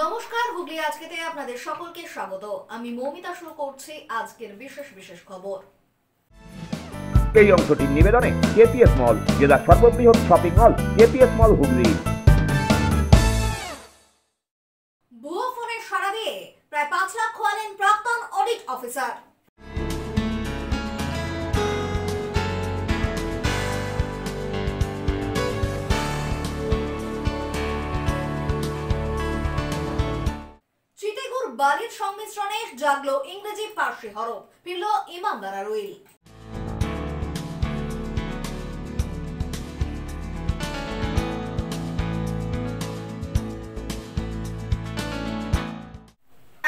নমস্কার, হুগলি আজকেতে আপনাদের সকলকে স্বাগত। আমি মৌমিতা শুরু করছি আজকের বিশেষ খবর। এই অংশটির নিবেদনে কেপিএস মল, জেলার সর্ববৃহৎ শপিং মল কেপিএস মল হুগলি। ভুয়ো ফোনে সাড়া দিয়ে প্রায় 5 লাখ খোয়ালেন প্রাক্তন অডিট অফিসার। চিটিগুড় বালির সংমিশ্রণে জাগলো ইংরেজি ফার্সি হরফ, ফিরল ইমামবাড়া রুইল।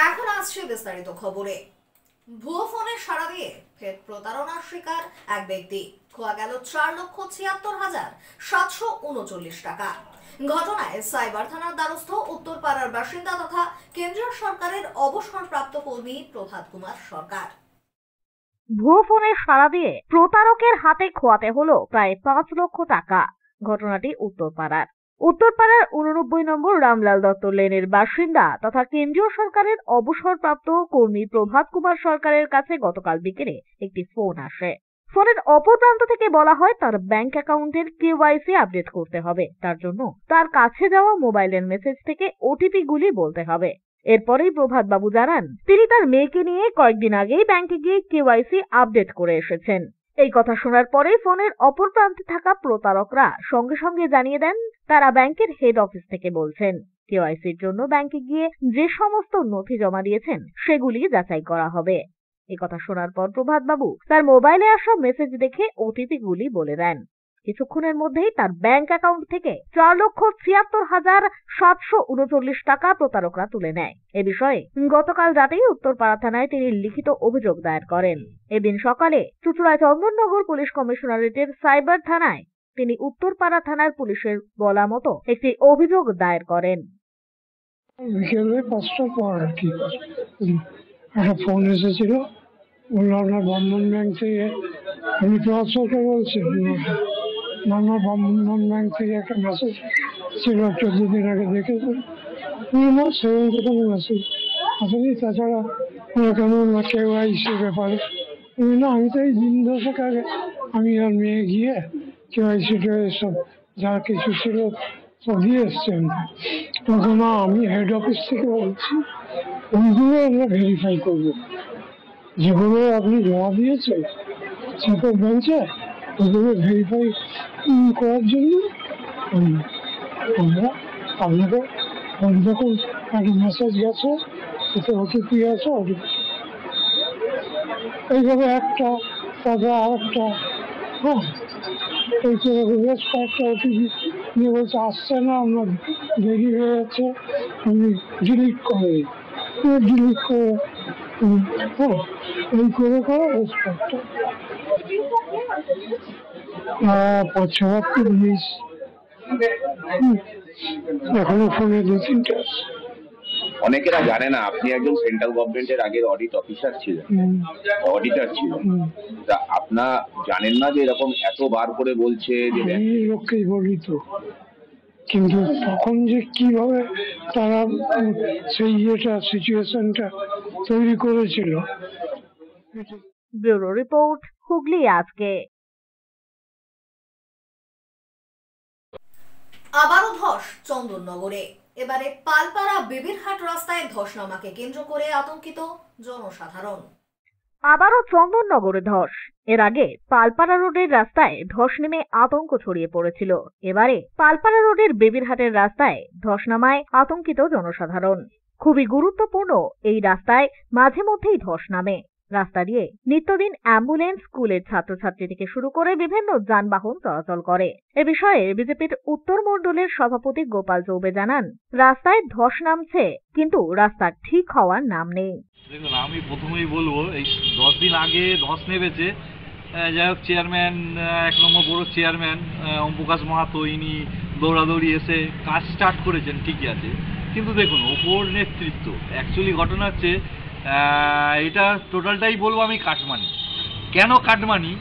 এখন আসছে বিস্তারিত খবরে। ভুয়ো ফোনে সাড়া দিয়ে ফের প্রতারণার শিকার এক ব্যক্তি। খোয়া গেল 4,76,739 টাকা। ঘটনায় সাইবার থানার দ্বারস্থ উত্তরপাড়ার বাসিন্দা তথা কেন্দ্রীয় সরকারের অবসরপ্রাপ্ত কর্মী প্রভাত কুমার সরকার। ভুয়ো ফোনে সাড়া দিয়ে প্রতারকের হাতে খোয়াতে হলো প্রায় 5 লক্ষ টাকা। ঘটনাটি উত্তরপাড়ার 89 নম্বর রামলাল দত্ত লেনের বাসিন্দা তথা কেন্দ্রীয় সরকারের অবসরপ্রাপ্ত কর্মী প্রভাত কুমার সরকারের কাছে গতকাল বিকেলে একটি ফোন আসে। ফোনের অপর প্রান্ত থেকে বলা হয় তার ব্যাংক অ্যাকাউন্টের কেওয়াইসি আপডেট করতে হবে, তার জন্য তার কাছে যাওয়া মোবাইলের মেসেজ থেকে ওটিপি গুলি বলতে হবে। এরপরেই প্রভাত বাবু জানান তিনি তার মেয়েকে নিয়ে কয়েকদিন আগেই ব্যাংকে গিয়ে কেওয়াইসি আপডেট করে এসেছেন। এই কথা শোনার পরেই ফোনের অপর প্রান্তে থাকা প্রতারকরা সঙ্গে সঙ্গে জানিয়ে দেন তারা ব্যাংকের হেড অফিস থেকে বলছেন। কেওয়াইসির জন্য ব্যাংকে গিয়ে যে সমস্ত নথি জমা দিয়েছেন সেগুলি যাচাই করা হবে। এই কথা শোনার পর প্রভাত বাবু তার মোবাইলে আসা মেসেজ দেখে ওটিপি গুলি বলে দেন। কিছুক্ষণের মধ্যেই তার ব্যাংক অ্যাকাউন্ট থেকে 4,76,739 টাকা প্রতারকরা তুলে নেয়। এ বিষয়ে গতকাল রাতেই উত্তরপাড়া থানায় তিনি লিখিত অভিযোগ দায়ের করেন। এদিন সকালে চুঁচুড়ায় চন্দননগর পুলিশ কমিশনারেটের সাইবার থানায় তিনি উত্তরপাড়া থানার পুলিশের বলা মতো একটি অভিযোগ দায়ের করেন। বিকেলে 5টার পর আর কি একটা ফোন এসেছিল, বললো আপনার বন্ধন ব্যাংক থেকে, আমি প্রভাত সরকার বলছি, আমার বন্ধন ব্যাংক থেকে একটা মেসেজ ছিল 14 দিন আগে দেখেছে না, সেরকম কোনো মেসেজ আসেনি। তাছাড়া কেমন কেওয়াইসি ব্যাপারে না, আমি তো এই দিন 10 আগে আমি আর মেয়ে গিয়ে কেওয়াইসিটা সব যা কিছু ছিল সব দিয়ে এসছেন। তখন আমি হেড অফিস থেকে বলছি ওইগুলো আমরা ভেরিফাই করবো, যেগুলো আপনি জমা দিয়েছেন চেকের বেঞ্চে, ওগুলো ভেরিফাই করার জন্য আমরা আপনাকে যখন একটা মেসেজ গেছে এতে ওটিপি আছে, ওটিপি এইভাবে একটা তারপরে আরেকটা, হ্যাঁ এই তো বেশ কয়েকটা ওটিপি নিয়ে বলছে আসছে না, আপনার দেরি হয়ে যাচ্ছে, আমি ডিলিট করে হ্যাঁ এই করে বেশ কয়েকটা 5-6 জিনিস এখনো ফোনে 2-3টা আছে। অনেকেরা জানে না আপনি একজন সেন্ট্রাল গভর্নমেন্টের আগের অডিট অফিসার ছিলেন, অডিটর ছিলেন। তা আপনার জানেন না যে এরকম এতবার করে বলছে যে লোককেই বলি তো, কিন্তু তখন যে কিভাবে তারা সেই সিচুয়েশনটা তৈরি করেছিল। ব্যুরো রিপোর্ট, হুগলি আজকে। আবারও ধস চন্দননগরে। এবারে পালপাড়া বিবিরহাট রাস্তায় ধস নামাকে কেন্দ্র করে আতঙ্কিত জনসাধারণ। আবারও চন্দননগরে ধস। এর আগে পালপাড়া রোডের রাস্তায় ধস নেমে আতঙ্ক ছড়িয়ে পড়েছিল। এবারে পালপাড়া রোডের বেবিরহাটের রাস্তায় ধস নামায় আতঙ্কিত জনসাধারণ। খুবই গুরুত্বপূর্ণ এই রাস্তায় মাঝে মধ্যেই ধস নামে। রাস্তা দিয়ে নিত্যদিন অ্যাম্বুলেন্স, স্কুলের ছাত্রছাত্রী থেকে শুরু করে বিভিন্ন যানবাহন চলাচল করে। এ বিষয়ে বিজেপির উত্তর মণ্ডলের সভাপতি গোপাল চৌবে জানান, রাস্তায় ধস নামছে কিন্তু রাস্তা ঠিক হওয়ার নাম নেই। দেখুন, আমি প্রথমেই বলবো এই 10 দিন আগে ধস নেমেছে, যাই হোক চেয়ারম্যান, 1 নম্বর বড় চেয়ারম্যান ওম প্রকাশ মাহাতো, ইনি দৌড়াদৌড়ি এসে কাজ স্টার্ট করেছেন, ঠিকই আছে। কিন্তু দেখুন ওপর নেতৃত্ব, অ্যাকচুয়ালি ঘটনা হচ্ছে এটা টোটালটাই বলবো আমি কাটমানি। কেন কাটমানি?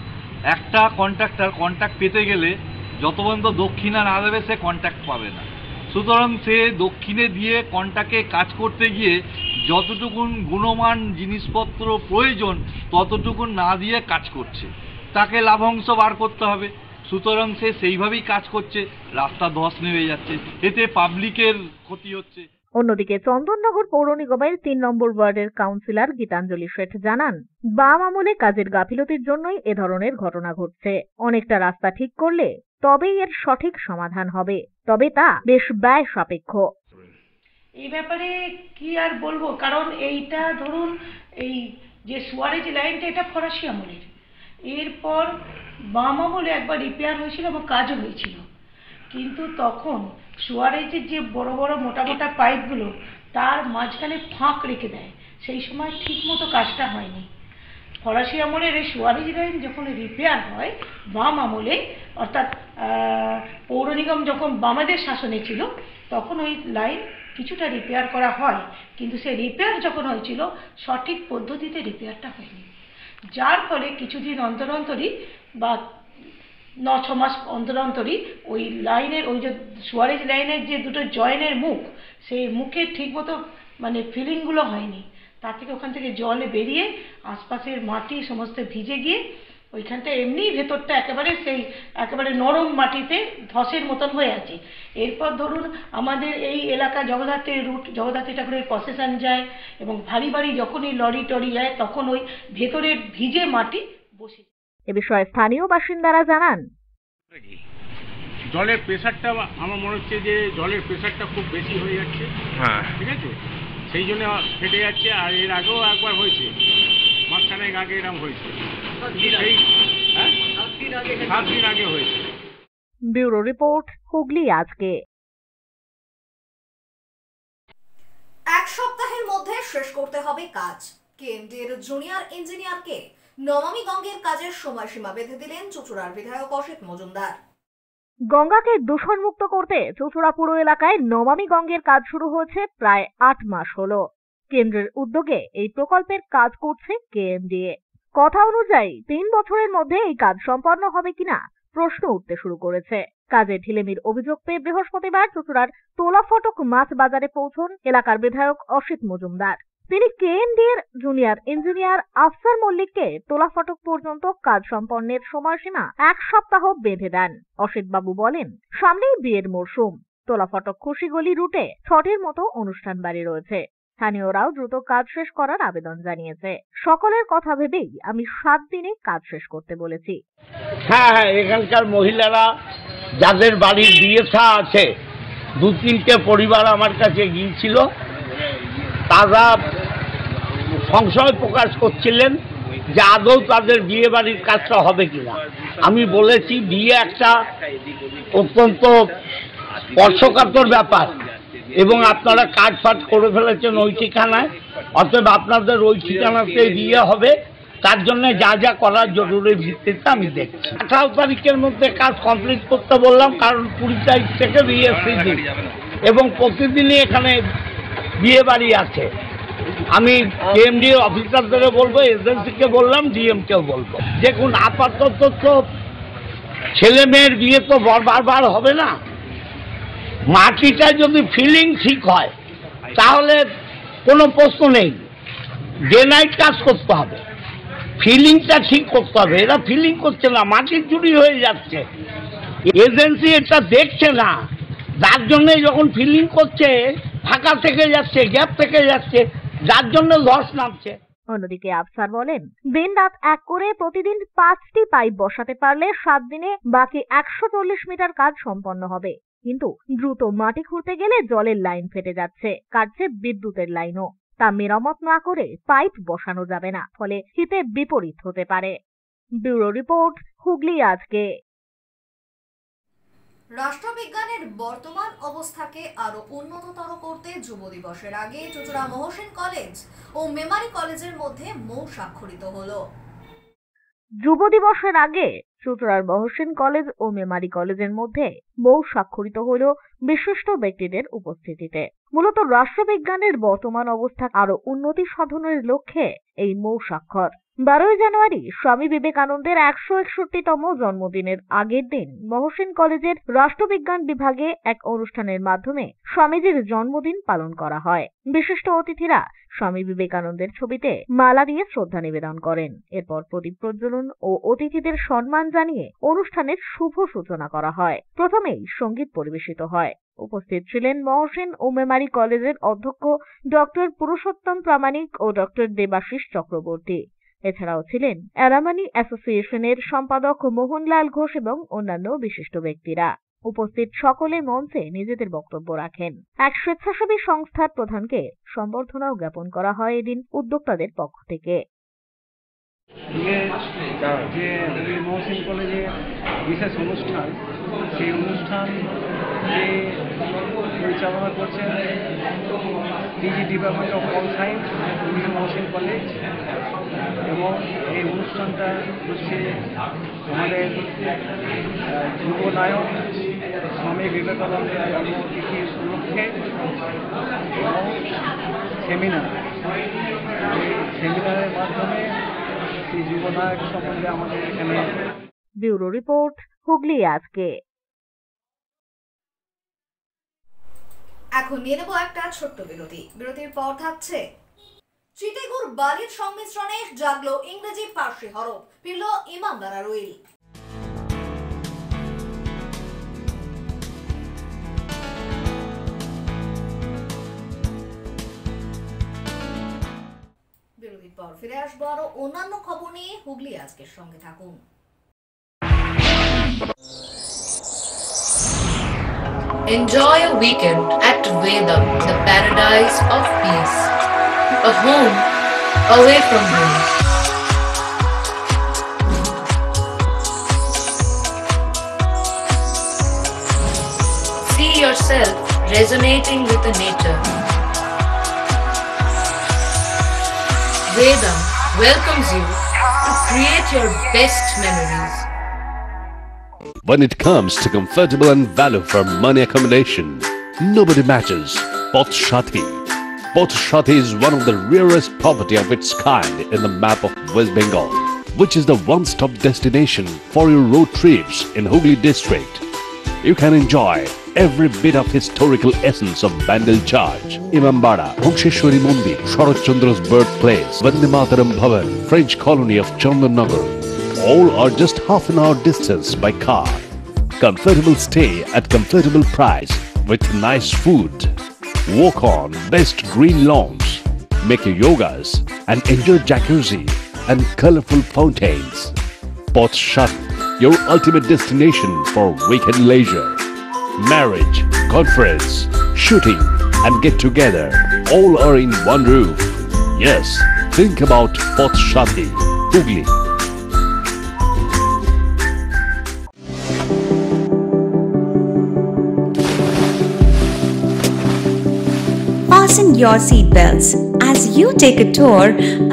একটা কন্ট্রাক্টর কন্ট্রাক্ট পেতে গেলে যত পর্যন্ত দক্ষিণা না দেবে সে কন্ট্রাক্ট পাবে না। সুতরাং সে দক্ষিণে দিয়ে কন্টাকে কাজ করতে গিয়ে যতটুকুন গুণমান জিনিসপত্র প্রয়োজন ততটুকুন না দিয়ে কাজ করছে, তাকে লাভাংশ বার করতে হবে। সুতরাং সে সেইভাবেই কাজ করছে, রাস্তা ধস নেমে যাচ্ছে, এতে পাবলিকের ক্ষতি হচ্ছে। অন্যদিকে চন্দননগর পৌর নিগমের ৩ নম্বর ওয়ার্ডের কাউন্সিলর গীতাঞ্জলি শেঠ জানান, বাম আমলে কাজের গাফিলতির জন্যই এ ধরনের ঘটনা ঘটছে। অনেকটা রাস্তা ঠিক করলে তবেই এর সঠিক সমাধান হবে, তবে তা বেশ ব্যয় সাপেক্ষ। এই ব্যাপারে কি আর বলবো, কারণ এইটা ধরুন এই যে সুয়ারেজ লাইনটা এটা ফরাসি আমলের, এরপর বাম আমলে একবার রিপেয়ার হয়েছিল এবং কাজও হয়েছিল, কিন্তু তখন সুয়ারেজের যে বড় বড় মোটা মোটা পাইপগুলো তার মাঝখানে ফাঁক রেখে দেয়, সেই সময় ঠিক মতো কাজটা হয়নি। ফরাসি আমলের এই সুয়ারেজ লাইন যখন রিপেয়ার হয় বাম আমলে, অর্থাৎ পৌর নিগম যখন বামেদের শাসনে ছিল তখন ওই লাইন কিছুটা রিপেয়ার করা হয়, কিন্তু সেই রিপেয়ার যখন হয়েছিল সঠিক পদ্ধতিতে রিপেয়ারটা হয়নি, যার ফলে কিছুদিন অন্তর অন্তরই বা ৯-৬ মাস অন্তর অন্তরই ওই লাইনের ওই যে সুয়ারেজ লাইনের যে দুটো জয়েনের মুখ, সেই মুখের ঠিকমতো মানে ফিলিংগুলো হয়নি, তার থেকে ওখান থেকে জল বেরিয়ে আশপাশের মাটি সমস্ত ভিজে গিয়ে ওইখানটা এমনিই ভেতরটা একেবারে নরম মাটিতে ধসের মতন হয়ে আছে। এরপর ধরুন আমাদের এই এলাকা জগদ্ধাত্রী ঠাকুরের প্রসেশন যায় এবং ভারী ভারী যখনই লরি টরি যায় তখন ওই ভেতরের ভিজে মাটি বসে। এ বিষয়ে স্থানীয় বাসিন্দারা জানান, জলের প্রেসারটা আমার মনে হচ্ছে যে জলের প্রেসারটা খুব বেশি হয়ে যাচ্ছে, ঠিক আছে, সেই জন্য ফেটে যাচ্ছে। আর এর আগেও একবার হয়েছে, মাঝখানেক আগে এরকম হয়েছে, 7 দিন আগে হয়েছে। ব্যুরো রিপোর্ট, হুগলি আজকে। 1 সপ্তাহের মধ্যে শেষ করতে হবে কাজ। কেন্দ্রের জুনিয়র ইঞ্জিনিয়ারকে নমামি গঙ্গের কাজের সময়সীমা বেঁধে দিলেন চুঁচুড়ার বিধায়ক অসিত মজুমদার। গঙ্গাকে দূষণমুক্ত করতে চুঁচুড়া পুর এলাকায় নমামি গঙ্গের কাজ শুরু হয়েছে প্রায় 8 মাস হলো। কেন্দ্রের উদ্যোগে এই প্রকল্পের কাজ করছে কেএমডিএ। কথা অনুযায়ী 3 বছরের মধ্যে এই কাজ সম্পন্ন হবে কিনা প্রশ্ন উঠতে শুরু করেছে। কাজে ঢিলেমির অভিযোগ পেয়ে বৃহস্পতিবার চুঁচুড়ার তোলা ফটক মাছ বাজারে পৌঁছন এলাকার বিধায়ক অসিত মজুমদার। তিনি কেএমডিএর জুনিয়র ইঞ্জিনিয়ার আফসার মল্লিককে তোলা ফটক পর্যন্ত কাজ সম্পন্নের সময়সীমা 1 সপ্তাহ বেঁধে দেন। অসিত বাবু বলেন, সামনেই বিয়ের মরশুম, তোলা ফটক খুশিগলি রুটে ছটের মতো অনুষ্ঠান বাড়ি রয়েছে। স্থানীয়রাও দ্রুত কাজ শেষ করার আবেদন জানিয়েছে। সকলের কথা ভেবেই আমি 7 দিনে কাজ শেষ করতে বলেছি। হ্যাঁ, এখানকার মহিলারা যাদের বাড়ির বিয়ে থা আছে, 2-3টে পরিবার আমার কাছে গিয়েছিল, তারা সংশয় প্রকাশ করছিলেন যে আদৌ তাদের বিয়ে বাড়ির কাজটা হবে কিনা। আমি বলেছি বিয়ে একটা অত্যন্ত স্পর্শকাতর ব্যাপার এবং আপনারা কাজ ফাট করে ফেলেছেন ওই ঠিকানায়, অতএব আপনাদের ওই ঠিকানাতে বিয়ে হবে, তার জন্য যা যা করার জরুরি ভিত্তিতে আমি দেখছি। 18 তারিখের মধ্যে কাজ কমপ্লিট করতে বললাম, কারণ 20 তারিখ থেকে বিয়ে সিজন এবং প্রতিদিনই এখানে বিয়ে বাড়ি আছে। আমি কেএমডি অফিসারদের বলবো, এজেন্সিকে বললাম, ডিএমকেও বলবো। দেখুন, আপাতত তো ছেলে মেয়ের বিয়ে তো বারবার হবে না। মাটিটা যদি ফিলিং ঠিক হয় তাহলে কোনো প্রশ্ন নেই, ডে নাইট কাজ করতে হবে, ফিলিংটা ঠিক করতে হবে। এরা ফিলিং করছে না, মাটির চুরি হয়ে যাচ্ছে, এজেন্সি এটা দেখছে না, যার জন্য যখন ফিলিং করছে ফাঁকা থেকে যাচ্ছে, গ্যাপ থেকে যাচ্ছে, যার জন্য লস নামছে। অন্যদিকে আফসার বলেন, দিন রাত এক করে প্রতিদিন 5টি পাইপ বসাতে পারলে 7 দিনে বাকি 140 মিটার কাজ সম্পন্ন হবে। কিন্তু দ্রুত মাটি খুঁড়তে গেলে জলের লাইন ফেটে যাচ্ছে, কাটছে বিদ্যুতের লাইনও। তা মেরামত না করে পাইপ বসানো যাবে না, ফলে হিতে বিপরীত হতে পারে। ব্যুরো রিপোর্ট, হুগলি আজকে। রাষ্ট্রবিজ্ঞানের বর্তমান অবস্থাকে আরো উন্নততর করতে যুব দিবসের আগে চুঁচুড়া মহসিন কলেজ ও মেমারি কলেজের মধ্যে মৌ স্বাক্ষরিত হলো। যুব দিবসের আগে চুঁচুড়ার মহসিন কলেজ ও মেমারি কলেজের মধ্যে মৌ স্বাক্ষরিত হল বিশিষ্ট ব্যক্তিদের উপস্থিতিতে। মূলত রাষ্ট্রবিজ্ঞানের বর্তমান অবস্থা আরো উন্নতি সাধনের লক্ষ্যে এই মৌ স্বাক্ষর। 12 জানুয়ারি স্বামী বিবেকানন্দের 161তম জন্মদিনের আগের দিন মহসিন কলেজের রাষ্ট্রবিজ্ঞান বিভাগে এক অনুষ্ঠানের মাধ্যমে স্বামীজির জন্মদিন পালন করা হয়। বিশিষ্ট অতিথিরা স্বামী বিবেকানন্দের ছবিতে মালা দিয়ে শ্রদ্ধা নিবেদন করেন। এরপর প্রদীপ প্রজ্বলন ও অতিথিদের সম্মান জানিয়ে অনুষ্ঠানের শুভ সূচনা করা হয়। প্রথমেই সঙ্গীত পরিবেশিত হয়। উপস্থিত ছিলেন মহসিন ও মেমারি কলেজের অধ্যক্ষ ডক্টর পুরুষোত্তম প্রামাণিক ও ডক্টর দেবাশিস চক্রবর্তী। এছাড়াও ছিলেন অ্যারামানি অ্যাসোসিয়েশনের সম্পাদক মোহনলাল ঘোষ এবং অন্যান্য বিশিষ্ট ব্যক্তিরা। উপস্থিত সকলে মঞ্চে নিজেদের বক্তব্য রাখেন। এক স্বেচ্ছাসেবী সংস্থার প্রধানকে সম্বর্ধনাও জ্ঞাপন করা হয় এদিন উদ্যোক্তাদের পক্ষ থেকে। যে মহসিন কলেজে বিশেষ অনুষ্ঠান, সেই অনুষ্ঠান পরিচালনা করছেন PG department of all science Mohsin college, এবং এই অনুষ্ঠানটা হচ্ছে আমাদের যুব নায়ক স্বামী বিবেকানন্দের জন্মতিথি উপলক্ষে এবং সেমিনার, এই সেমিনারের মাধ্যমে এই যুব নায়ক সম্বন্ধে আমাদের এখানে। ব্যুরো রিপোর্ট, হুগলি আজকে। এখন নিয়ে নেব একটা ছোট্ট বিরতি। বিরতির পর থাকছে চিটেগুড় বালির সংমিশ্রণে জাগলো ইংরেজি ফার্সি হরফ, ফিরল ইমামবাড়া রুইল। বিরতির পর ফিরে আসবো আরো অন্যান্য খবর নিয়ে। হুগলি আজকের সঙ্গে থাকুন। Enjoy a weekend at Vedam, the paradise of peace. A home away from home. See yourself resonating with the nature. Vedam welcomes you to create your best memories. When it comes to comfortable and value for money accommodation, nobody matches Pothshati. Pothshati is one of the rarest property of its kind in the map of West Bengal, which is the one-stop destination for your road trips in Hooghly district. You can enjoy every bit of historical essence of Bandel Church, Imambara, Bhongsheshwari Mandir, Sharat Chandra's birthplace, Vande Mataram Bhavan, French colony of Chandannagar. All are just half an hour distance by car. Comfortable stay at comfortable price with nice food. Walk on best green lawns, make your yogas and enjoy jacuzzi and colorful fountains. Pothshati, your ultimate destination for weekend leisure. Marriage, conference, shooting and get together all are in one roof. Yes, think about Pothshati, Hooghly. Fasten your seatbelts as you take a tour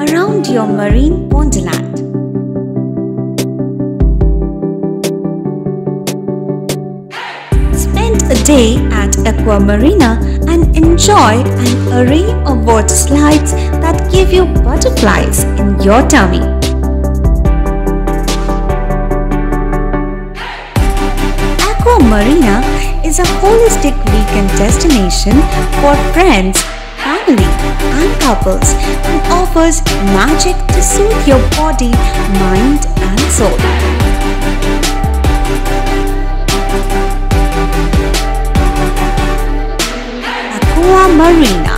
around your marine wonderland. Spend a day at Aqua Marina and enjoy an array of water slides that give you butterflies in your tummy. Aqua Marina is a holistic weekend destination for friends, family and couples and offers magic to soothe your body, mind and soul. Aqua Marina,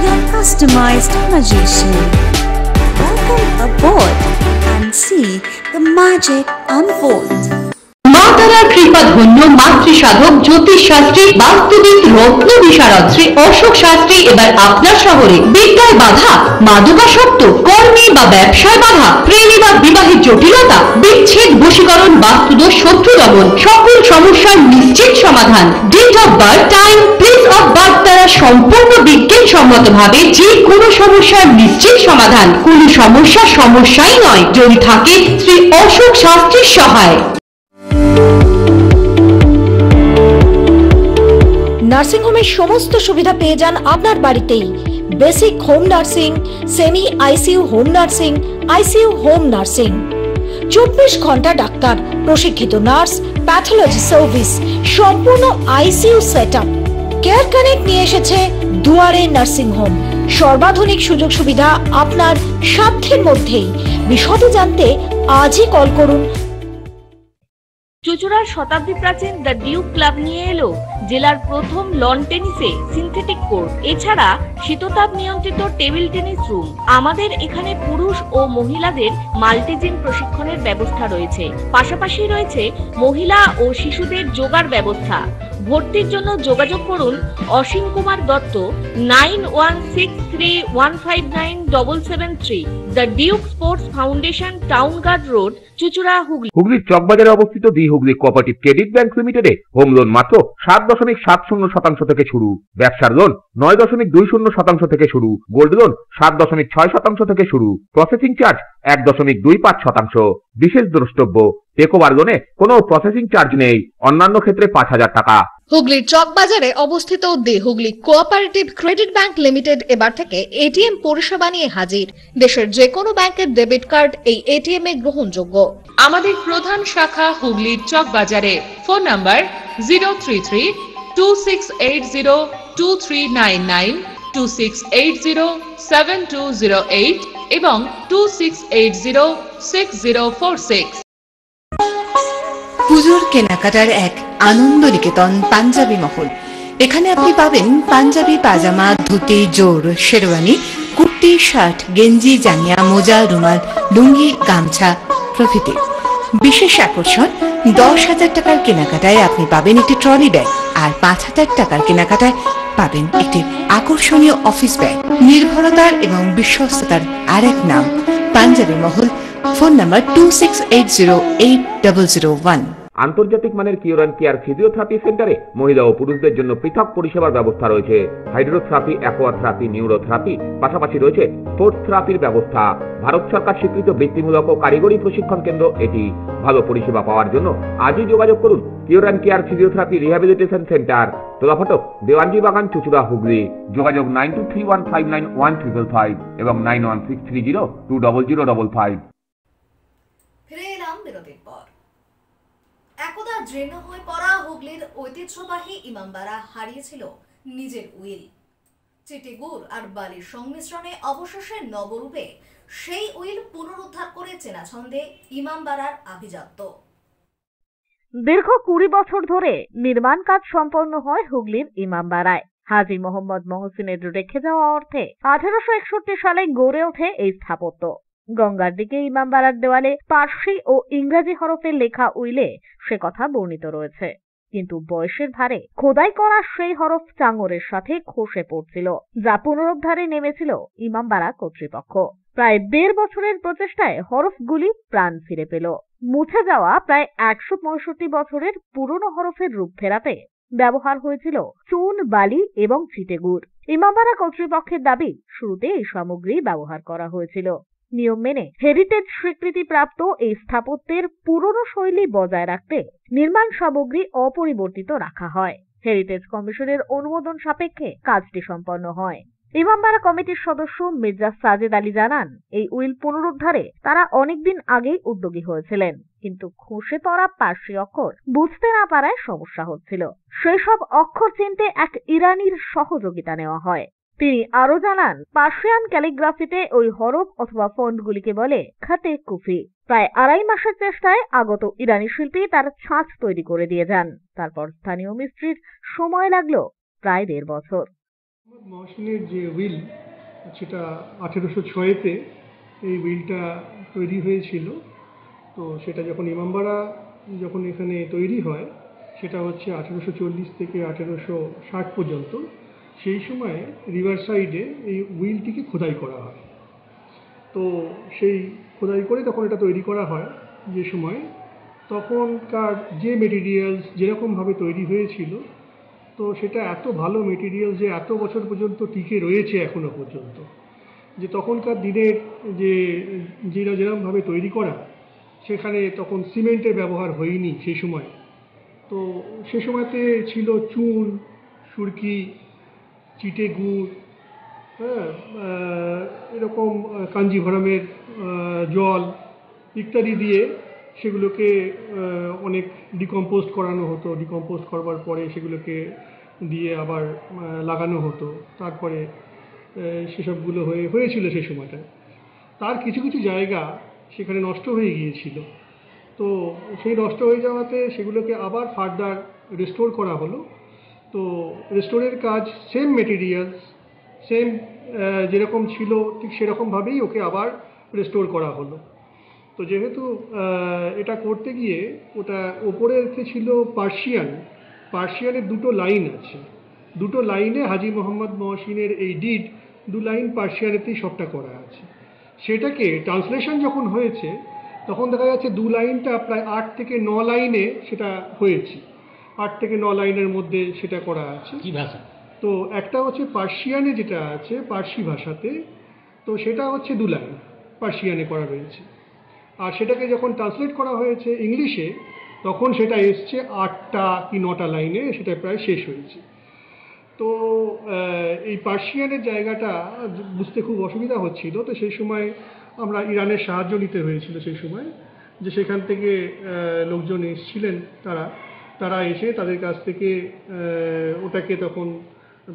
your customized magician. Welcome aboard and see the magic unfold. মাতারার কৃপা ধন্য মাতৃ সাধক জ্যোতিষ শাস্ত্রী বাস্তুবিদ রত্ন বিশারদ শ্রী অশোক শাস্ত্রী এবার আপনার শহরে। বিদ্যায় বাধা, মাদকাসক্ত, কর্মে বা ব্যবসায় বাধা, প্রেমে বা বিবাহের জটিলতা, বিচ্ছেদ, বশীকরণ, বাস্তুদোষ, শত্রু দমন, সকল সমস্যার নিশ্চিত সমাধান। Date of birth, time, place of birth দ্বারা সম্পূর্ণ বিজ্ঞানসম্মত ভাবে যে কোনো সমস্যার নিশ্চিত সমাধান। কোনো সমস্যাই নয় যদি থাকে শ্রী অশোক শাস্ত্রীর সহায়। নার্সিং হোমের সমস্ত সুবিধা পেয়ে যান আপনার বাড়িতেই। Basic home nursing, semi ICU home nursing, ICU home nursing. 24 ঘন্টা ডাক্তার, প্রশিক্ষিত নার্স, প্যাথোলজি সার্ভিস, সম্পূর্ণ আইসিইউ সেটআপ। কেয়ার কানেক্ট নিয়ে এসেছে দুয়ারে নার্সিং হোম। সর্বাধুনিক সুযোগ সুবিধা আপনার সাধ্যের মধ্যেই। বিশদে জানতে আজই কল করুন। চুঁচুড়ার শতাব্দী প্রাচীন দ্য ডিউক ক্লাব নিয়ে এলো জেলার প্রথম লন টেনিসে সিনথেটিক কোর্ট, এছাড়া শীততাপ নিয়ন্ত্রিত টেবিল টেনিস রুম। আমাদের এখানে পুরুষ ও মহিলাদের মাল্টিজিম প্রশিক্ষণের ব্যবস্থা রয়েছে, পাশাপাশি রয়েছে মহিলা ও শিশুদের যোগার ব্যবস্থা। ভর্তির জন্য যোগাযোগ করুন Asim Kumar Dutta 9163159773। The Duke sports foundation, town guard road, চুঁচুড়া, হুগলি। হুগলির চকবাজারে অবস্থিত the Hooghly cooperative credit bank লিমিটেডে হোম লোন মাত্র 7.70% থেকে শুরু, ব্যবসার লোন 9.20% থেকে শুরু, গোল্ড লোন 7.6% থেকে শুরু, প্রসেসিং চার্জ 1.25%। বিশেষ দ্রষ্টব্য, টেকওভার লোনে কোনো প্রসেসিং চার্জ নেই, অন্যান্য ক্ষেত্রে 5,000 টাকা। হুগলির চকবাজারে অবস্থিত the Hooghly cooperative credit bank limited এবার থেকে এটিএম পরিষেবা নিয়ে হাজির। দেশের যে কোনো ব্যাংকের ডেবিট কার্ড এই এটিএম এ গ্রহণযোগ্য। আমাদের প্রধান শাখা হুগলির চকবাজারে। ফোন নাম্বার 033-2680-2399, 2680-7208 এবং 2680-6046। পুজোর কেনাকাটার এক আনন্দ নিকেতন পাঞ্জাবি মহল। এখানে আপনি পাবেন পাঞ্জাবি, পাজামা, ধুতি, জোর, শেরওয়ানি, কুর্তি, শার্ট, গেঞ্জি, জাঙ্গিয়া, মোজা, রুমাল, লুঙ্গি, গামছা প্রভৃতি। বিশেষ আকর্ষণ, 10,000 টাকার কেনাকাটায় আপনি পাবেন একটি ট্রলি ব্যাগ, আর 5,000 টাকার কেনাকাটায় পাবেন একটি আকর্ষণীয় অফিস ব্যাগ। নির্ভরতার এবং বিশ্বস্ততার আরেক নাম পাঞ্জাবি মহল। Phone number 26808001। আন্তর্জাতিক মানের কিওর অ্যান্ড কেয়ার ফিজিওথেরাপি সেন্টারে মহিলা ও পুরুষদের জন্য পৃথক পরিষেবার ব্যবস্থা রয়েছে। হাইড্রোথেরাপি, অ্যাকোয়াথেরাপি, নিউরোথেরাপি, পাশাপাশি রয়েছে স্পোর্টস থেরাপির ব্যবস্থা। ভারত সরকার স্বীকৃত বৃত্তিমূলক ও কারিগরি প্রশিক্ষণ কেন্দ্র এটি। ভালো পরিষেবা পাওয়ার জন্য আজই যোগাযোগ করুন cure and care physiotherapy rehabilitation centre, Tolaphatak, Dewanji Bagan, চুঁচুড়া, হুগলি। যোগাযোগ 9231591555 এবং 9163020055। ফিরে এলাম বিরতির পর। একদা জীর্ণ হয়ে পড়া হুগলির ঐতিহ্যবাহী ইমামবাড়া হারিয়েছিল নিজের উইল। চিটিগুড় আর বালির সংমিশ্রণে অবশেষে নবরূপে সেই উইল পুনরুদ্ধার করে চেনা ছন্দে ইমামবাড়ার আভিজাত্য। দীর্ঘ 20 বছর ধরে নির্মাণ কাজ সম্পন্ন হয় হুগলির ইমামবাড়ায়। হাজী মোহাম্মদ মহসিনের রেখে যাওয়া অর্থে 1861 সালে গড়ে ওঠে এই স্থাপত্য। গঙ্গার দিকে ইমামবাড়ার দেওয়ালে পার্সি ও ইংরেজি হরফে লেখা উইলে সে কথা বর্ণিত রয়েছে, কিন্তু বয়সের ভারে খোদাই করা সেই হরফ চাঙরের সাথে খসে পড়ছিল, যা পুনরুদ্ধারে নেমেছিল ইমামবাড়া কর্তৃপক্ষ। প্রায় 1.5 বছরের প্রচেষ্টায় হরফগুলি প্রাণ ফিরে পেল। মুছে যাওয়া প্রায় 165 বছরের পুরনো হরফের রূপ ফেরাতে ব্যবহার হয়েছিল চুন, বালি এবং চিটেগুড়। ইমামবাড়া কর্তৃপক্ষের দাবি, শুরুতে এই সামগ্রী ব্যবহার করা হয়েছিল। নিয়ম মেনে হেরিটেজ স্বীকৃতি প্রাপ্ত এই স্থাপত্যের পুরনো শৈলী বজায় রাখতে নির্মাণ সামগ্রী অপরিবর্তিত রাখা হয়। হেরিটেজ কমিশনের অনুমোদন সাপেক্ষে কাজটি সম্পন্ন হয়। ইমামবাড়া কমিটির সদস্য মির্জা সাজেদ আলী জানান, এই উইল পুনরুদ্ধারে তারা অনেকদিন আগেই উদ্যোগী হয়েছিলেন, কিন্তু খসে পড়া পার্সি অক্ষর বুঝতে না পারায় সমস্যা হচ্ছিল। সেই সব অক্ষর চিনতে এক ইরানির সহযোগিতা নেওয়া হয়। তিনি আরো জানান, পার্সিয়ান ক্যালিগ্রাফিতে ওই হরফ অথবা ফন্টগুলিকে বলে খাতে কুফি। প্রায় 2.5 মাসের চেষ্টায় আগত ইরানি শিল্পী তার ছাঁচ তৈরি করে দিয়ে যান। তারপর স্থানীয় মিস্ত্রির সময় লাগলো প্রায় 1.5 বছর। মহসিনের যে উইল, সেটা 1806-তে এই উইলটা তৈরি হয়েছিল। তো সেটা যখন ইমামবাড়া যখন এখানে তৈরি হয়, সেটা হচ্ছে 1840 থেকে 1860 পর্যন্ত। সেই সময়ে রিভার সাইডে এই উইলটিকে খোদাই করা হয়। তো সেই খোদাই করে তখন এটা তৈরি করা হয়। যে সময় তখনকার যে মেটেরিয়ালস যেরকমভাবে তৈরি হয়েছিল, তো সেটা এত ভালো মেটেরিয়াল যে এত বছর পর্যন্ত টিকে রয়েছে এখনো পর্যন্ত। যে তখনকার দিনের যে যেরকমভাবে তৈরি করা, সেখানে তখন সিমেন্টের ব্যবহার হয়নি সেই সময়। তো সে সময়তে ছিল চুন, সুরকি, চিটে গুড়, হ্যাঁ, এরকম কাঞ্জিভরমের জল ইত্যাদি দিয়ে সেগুলোকে অনেক ডিকম্পোস্ট করানো হতো। ডিকম্পোস্ট করবার পরে সেগুলোকে দিয়ে আবার লাগানো হতো। তারপরে সেসবগুলো হয়েছিল সেই সময়টায়। তার কিছু কিছু জায়গা সেখানে নষ্ট হয়ে গিয়েছিল। তো সেই নষ্ট হয়ে যাওয়াতে সেগুলোকে আবার ফার্দার রেস্টোর করা হলো। তো রেস্টোরের কাজ সেম মেটেরিয়ালস, সেম যেরকম ছিল ঠিক সেরকমভাবেই ওকে আবার রেস্টোর করা হলো। তো যেহেতু এটা করতে গিয়ে ওটা ওপরেতে ছিল পার্সিয়ানের দুটো লাইন আছে, দুটো লাইনে হাজী মোহাম্মদ মহসিনের এই ডিড 2 লাইন পার্সিয়ানেতেই সবটা করা আছে। সেটাকে ট্রান্সলেশন যখন হয়েছে তখন দেখা যাচ্ছে 2 লাইনটা প্রায় 8 থেকে 9 লাইনে সেটা হয়েছে। 8 থেকে 9 লাইনের মধ্যে সেটা করা আছে। কি ভাষা? তো একটা হচ্ছে পার্সিয়ানে যেটা আছে পার্সি ভাষাতে, তো সেটা হচ্ছে 2 লাইন পার্সিয়ানে করা রয়েছে। আর সেটাকে যখন ট্রান্সলেট করা হয়েছে ইংলিশে তখন সেটা এসছে 8টা কি 9টা লাইনে, সেটা প্রায় শেষ হয়েছে। তো এই পার্সিয়ানের জায়গাটা বুঝতে খুব অসুবিধা হচ্ছিল। তো সেই সময় আমরা ইরানের সাহায্য নিতে হয়েছিল সেই সময়, যে সেখান থেকে লোকজন এসেছিলেন, তারা এসে তাদের কাছ থেকে ওটাকে তখন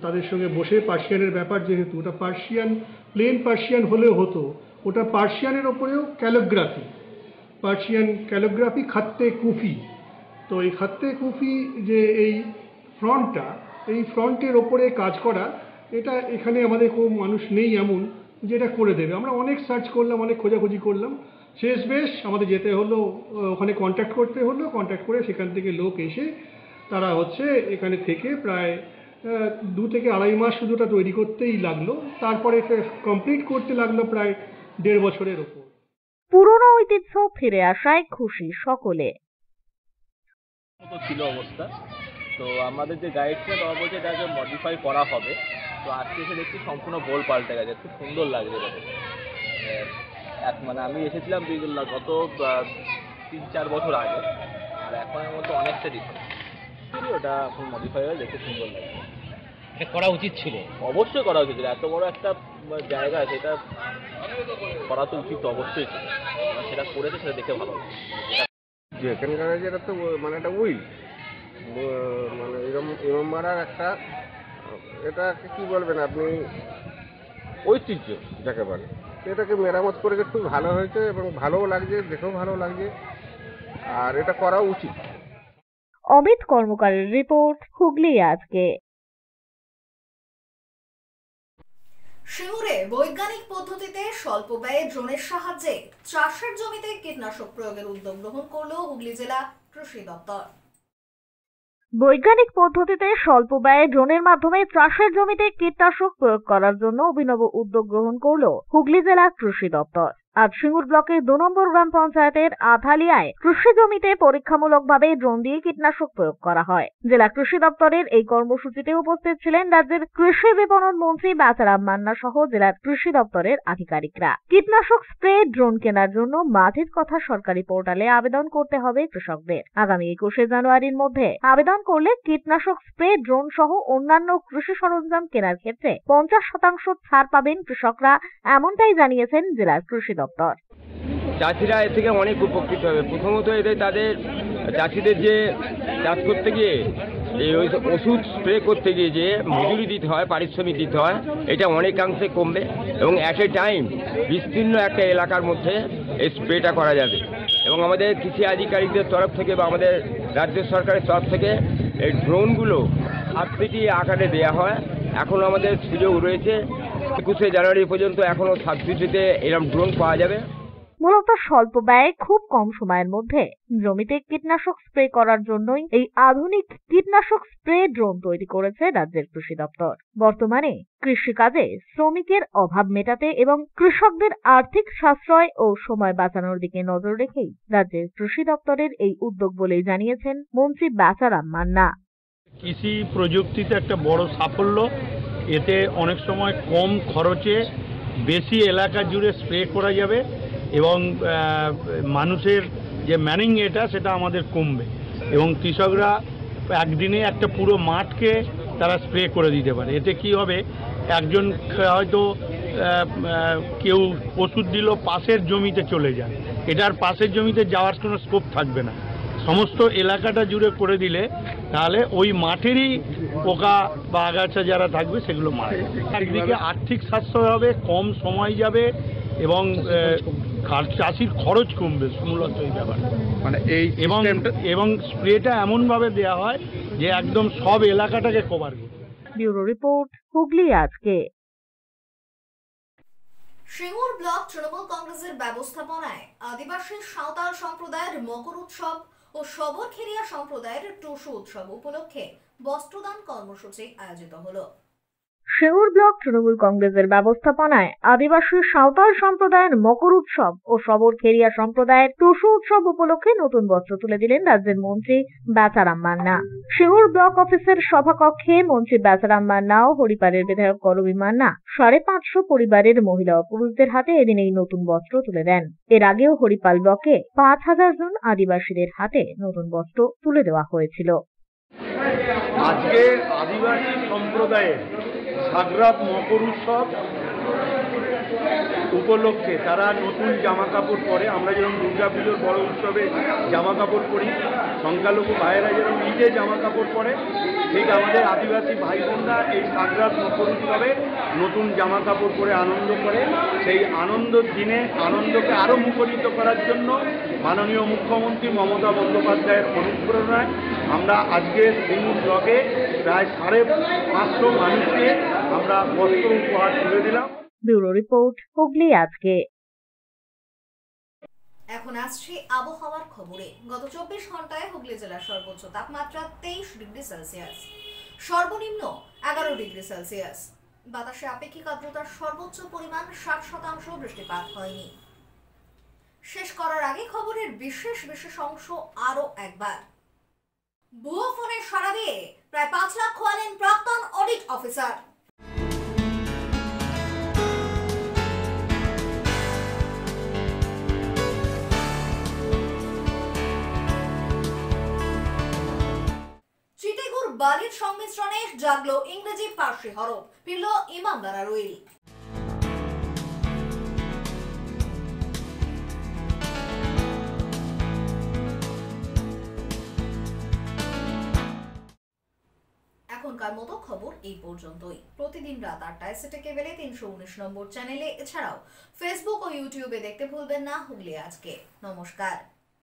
তাদের সঙ্গে বসে পার্সিয়ানের ব্যাপার, যেহেতু ওটা পার্সিয়ান প্লেন পার্সিয়ান হলেও হতো, ওটা পার্সিয়ানের ওপরেও ক্যালিগ্রাফি, পার্সিয়ান ক্যালিগ্রাফি খাত্তে কুফি। তো এই খাত্তে কুফি যে এই ফ্রন্টটা, এই ফ্রন্টের ওপরে কাজ করা, এটা এখানে আমাদের কোনো মানুষ নেই এমন যে এটা করে দেবে। আমরা অনেক সার্চ করলাম, অনেক খোঁজাখুঁজি করলাম, শেষ বেশ আমাদের যেতে হলো, ওখানে কন্ট্যাক্ট করতে হলো। কন্ট্যাক্ট করে সেখান থেকে লোক এসে তারা হচ্ছে এখানে থেকে প্রায় 2 থেকে 2.5 মাস শুধুটা তৈরি করতেই লাগলো। তারপরে কমপ্লিট করতে লাগলো প্রায় 1.5 বছরের ওপর। পুরনো ঐতিহ্য ফিরে আসায় খুশি সকলে। ছিল অবস্থা, তো আমাদের যে গাইড ছিল তারা বলছে এটাকে মডিফাই করা হবে। তো আজকে এসে দেখছি সম্পূর্ণ গোল পাল্টে গেছে, খুব সুন্দর লাগছে এটাকে। মানে আমি এসেছিলাম গত 3-4 বছর আগে, আর এখনের মধ্যে অনেকটা ডিফারেন্স। ওটা এখন মডিফাই হয়ে দেখতে সুন্দর লাগছে। এটা করা উচিত ছিল, অবশ্যই করা উচিত ছিল। এত বড় একটা জায়গা, সেটা করা তো উচিত অবশ্যই ছিল। সেটা করেছে, সেটা দেখে ভালো লাগছে। যে এখানকার যেটা তো মানে একটা উইল, মানে ইমামবাড়ার একটা, এটাকে কি বলবেন আপনি, ঐতিহ্য যাকে বলে, এটাকে মেরামত করে একটু ভালো হয়েছে এবং ভালোও লাগছে, দেখেও ভালো লাগছে, আর এটা করা উচিত। অমিত কর্মকারের রিপোর্ট, হুগলি আজকে। সিঙ্গুরে বৈজ্ঞানিক পদ্ধতিতে স্বল্প ব্যয়ে ড্রোনের সাহায্যে চাষের জমিতে কীটনাশক প্রয়োগের উদ্যোগ গ্রহণ করল হুগলি জেলা কৃষি দপ্তর। বৈজ্ঞানিক পদ্ধতিতে স্বল্প ব্যয়ে ড্রোনের মাধ্যমে চাষের জমিতে কীটনাশক প্রয়োগ করার জন্য অভিনব উদ্যোগ গ্রহণ করল হুগলি জেলা কৃষি দপ্তর। আজ সিঙ্গুর ব্লকের 2 নম্বর গ্রাম পঞ্চায়েতের আথালিয়ায় কৃষি জমিতে পরীক্ষামূলকভাবে ড্রোন দিয়ে কীটনাশক প্রয়োগ করা হয়। জেলা কৃষি দপ্তরের এই কর্মসূচিতে উপস্থিত ছিলেন রাজ্যের কৃষি বিপণন মন্ত্রী বাচারাম মান্না সহ জেলার কৃষি দপ্তরের আধিকারিকরা। কীটনাশক স্প্রে ড্রোন কেনার জন্য মাঠের কথা সরকারি পোর্টালে আবেদন করতে হবে কৃষকদের। আগামী 21 জানুয়ারির মধ্যে আবেদন করলে কীটনাশক স্প্রে ড্রোন সহ অন্যান্য কৃষি সরঞ্জাম কেনার ক্ষেত্রে 50% ছাড় পাবেন কৃষকরা, এমনটাই জানিয়েছেন জেলার কৃষি দপ্তর। চাষিরা এর থেকে অনেক উপকৃত হবে। প্রথমত এতে তাদের চাষিদের যে চাষ করতে গিয়ে এই ওষুধ স্প্রে করতে গিয়ে যে মজুরি দিতে হয়, পারিশ্রমিক দিতে হয়, এটা অনেকাংশে কমবে এবং অ্যাট এ টাইম বিস্তীর্ণ একটা এলাকার মধ্যে এই স্প্রেটা করা যাবে। এবং আমাদের কৃষি আধিকারিকদের তরফ থেকে বা আমাদের রাজ্য সরকারের তরফ থেকে এই ড্রোনগুলো সাবসিডি আকারে দেওয়া হয়। এখনও আমাদের সুযোগ রয়েছে, 21 জানুয়ারি পর্যন্ত এখনও সাবসিডিতে এরকম ড্রোন পাওয়া যাবে। মূলত স্বল্প ব্যয়ে খুব কম সময়ের মধ্যে জমিতে কীটনাশক স্প্রে করার জন্যই এই আধুনিক কীটনাশক স্প্রে ড্রোন তৈরি করেছে রাজ্যের কৃষি দপ্তর। বর্তমানে কৃষিকাজে শ্রমিকের অভাব মেটাতে এবং কৃষকদের আর্থিক সাশ্রয় ও সময় বাঁচানোর দিকে নজর রেখেই রাজ্যের কৃষি দপ্তরের এই উদ্যোগ বলেই জানিয়েছেন মন্ত্রী বাচারাম মান্না। কৃষি প্রযুক্তিতে একটা বড় সাফল্য। এতে অনেক সময় কম খরচে বেশি এলাকা জুড়ে স্প্রে করা যাবে এবং মানুষের যে ম্যানিং সেটা আমাদের কমবে এবং কৃষকরা একদিনে একটা পুরো মাঠকে তারা স্প্রে করে দিতে পারে। এতে কি হবে, একজন হয়তো কেউ ওষুধ দিল পাশের জমিতে চলে যায়, এটার পাশের জমিতে যাওয়ার কোনো স্কোপ থাকবে না। সমস্ত এলাকাটা জুড়ে করে দিলে তাহলে ওই মাঠেরই পোকা বা আগাছা যারা থাকবে সেগুলো মারা যাবে। একদিকে আর্থিক সাশ্রয় হবে, কম সময় যাবে এবং চাষির খরচ কমবে মূলত এই ব্যাপারে। মানে এই এবং স্প্রেটা এমনভাবে দেওয়া হয় যে একদম সব এলাকাটাকে কভার করবে। ব্যুরো রিপোর্ট, হুগলি আজকে। সিঙ্গুর ব্লক তৃণমূল কংগ্রেসের ব্যবস্থাপনায় আদিবাসী সাঁওতাল সম্প্রদায়ের মকর উৎসব ও সবরখেরিয়া সম্প্রদায়ের টুসু উৎসব উপলক্ষে বস্ত্রদান কর্মসূচি আয়োজিত হলো। সিঙ্গুর ব্লক তৃণমূল কংগ্রেসের ব্যবস্থাপনায় আদিবাসী সাঁওতাল সম্প্রদায়ের মকর উৎসব ও সবরখেরিয়া সম্প্রদায়ের টুসু উৎসব উপলক্ষে নতুন বস্ত্র তুলে দিলেন রাজ্যের মন্ত্রী বেচারাম মান্না। সিঙ্গুর ব্লক অফিসের সভাকক্ষে মন্ত্রী বেচারাম মান্না ও হরিপালের বিধায়ক করবী মান্না 550 পরিবারের মহিলা ও পুরুষদের হাতে এদিন এই নতুন বস্ত্র তুলে দেন। এর আগেও হরিপাল ব্লকে 5000 জন আদিবাসীদের হাতে নতুন বস্ত্র তুলে দেওয়া হয়েছিল। আজকে আদিবাসী সম্প্রদায়ের সাগ্রাত মকর উৎসব উপলক্ষে তারা নতুন জামা কাপড় পরে। আমরা যেরকম দুর্গা পুজোর বড় উৎসবে জামা কাপড় পরি, সংখ্যালঘু ভাইয়েরা যেরকম ঈদে জামা কাপড় পরে, ঠিক আমাদের আদিবাসী ভাই বোনরা এই সাগ্রাত মকর উৎসবে নতুন জামা কাপড় পরে আনন্দ করে। সেই আনন্দের দিনে আনন্দকে আরও মুখরিত করার জন্য মাননীয় মুখ্যমন্ত্রী মমতা বন্দ্যোপাধ্যায়ের অনুপ্রেরণায় আমরা আজকে সিঙ্গুর ব্লকে প্রায় 550 মানুষকে আমরা বস্ত্র উপহার তুলে দিলাম। ব্যুরো রিপোর্ট, হুগলি আজকে। এখন আসছে আবহাওয়ার খবরে। গত 24 ঘন্টায় হুগলি জেলার সর্বোচ্চ তাপমাত্রা 23 ডিগ্রি সেলসিয়াস, সর্বনিম্ন 11 ডিগ্রি সেলসিয়াস। বাতাসে আপেক্ষিক আর্দ্রতার সর্বোচ্চ পরিমাণ 60%, বৃষ্টিপাত হয়নি। শেষ করার আগে খবরের বিশেষ অংশ আরো একবার। ভুয়ো ফোনে সাড়া দিয়ে প্রায় 5 লাখ খোয়ালেন প্রাক্তন অডিট অফিসার। চিটেগুড় বালির সংমিশ্রণে জাগলো ইংরেজি ফার্সি হরফ, ফিরল ইমামবাড়া রুইল। এখনকার মতো খবর এই পর্যন্তই। প্রতিদিন রাত 8টায় সিটি কেবলে 319 নম্বর চ্যানেলে, এছাড়াও ফেসবুক ও ইউটিউবে দেখতে ভুলবেন না হুগলি আজকে। নমস্কার।